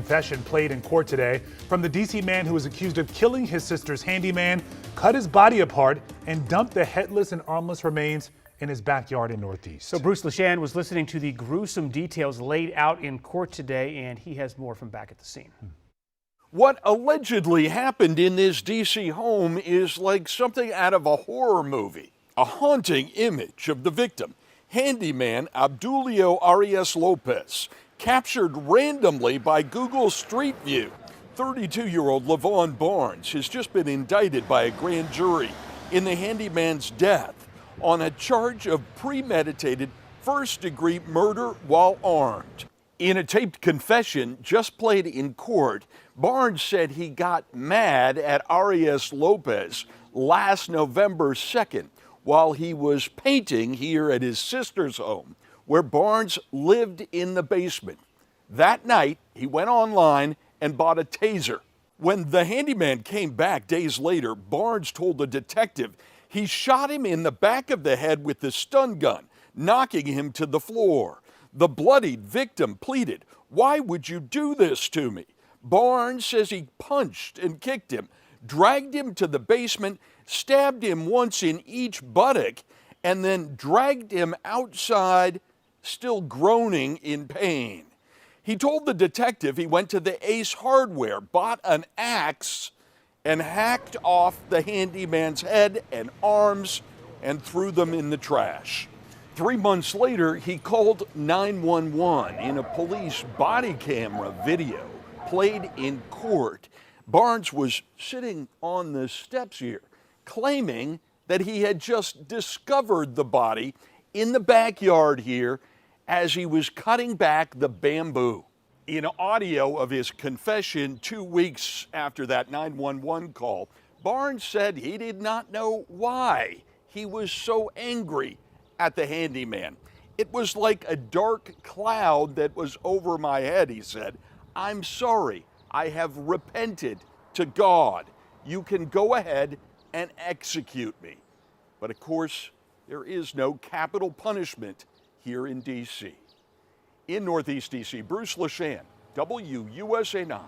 confession played in court today from the D.C. man who was accused of killing his sister's handyman, cut his body apart, and dumped the headless and armless remains in his backyard in Northeast. So Bruce LeShan was listening to the gruesome details laid out in court today, and he has more from back at the scene. What allegedly happened in this D.C. home is like something out of a horror movie. A haunting image of the victim, handyman Abdulio Arias Lopez, captured randomly by Google Street View. 32-year-old Lavon Barnes has just been indicted by a grand jury in the handyman's death on a charge of premeditated first-degree murder while armed. In a taped confession just played in court, Barnes said he got mad at Arias Lopez last November 2nd while he was painting here at his sister's home, where Barnes lived in the basement. That night, he went online and bought a taser. When the handyman came back days later, Barnes told the detective he shot him in the back of the head with the stun gun, knocking him to the floor. The bloodied victim pleaded, "Why would you do this to me?" Barnes says he punched and kicked him, dragged him to the basement, stabbed him once in each buttock, and then dragged him outside, still groaning in pain. He told the detective he went to the Ace Hardware, bought an axe, and hacked off the handyman's head and arms and threw them in the trash. 3 months later, he called 911 in a police body camera video played in court. Barnes was sitting on the steps here, claiming that he had just discovered the body in the backyard here as he was cutting back the bamboo. In audio of his confession 2 weeks after that 911 call, Barnes said he did not know why he was so angry at the handyman. It was like a dark cloud that was over my head, he said. "I'm sorry. I have repented to God. You can go ahead and execute me." But of course, there is no capital punishment here in D.C. In Northeast D.C., Bruce LeShan, WUSA 9.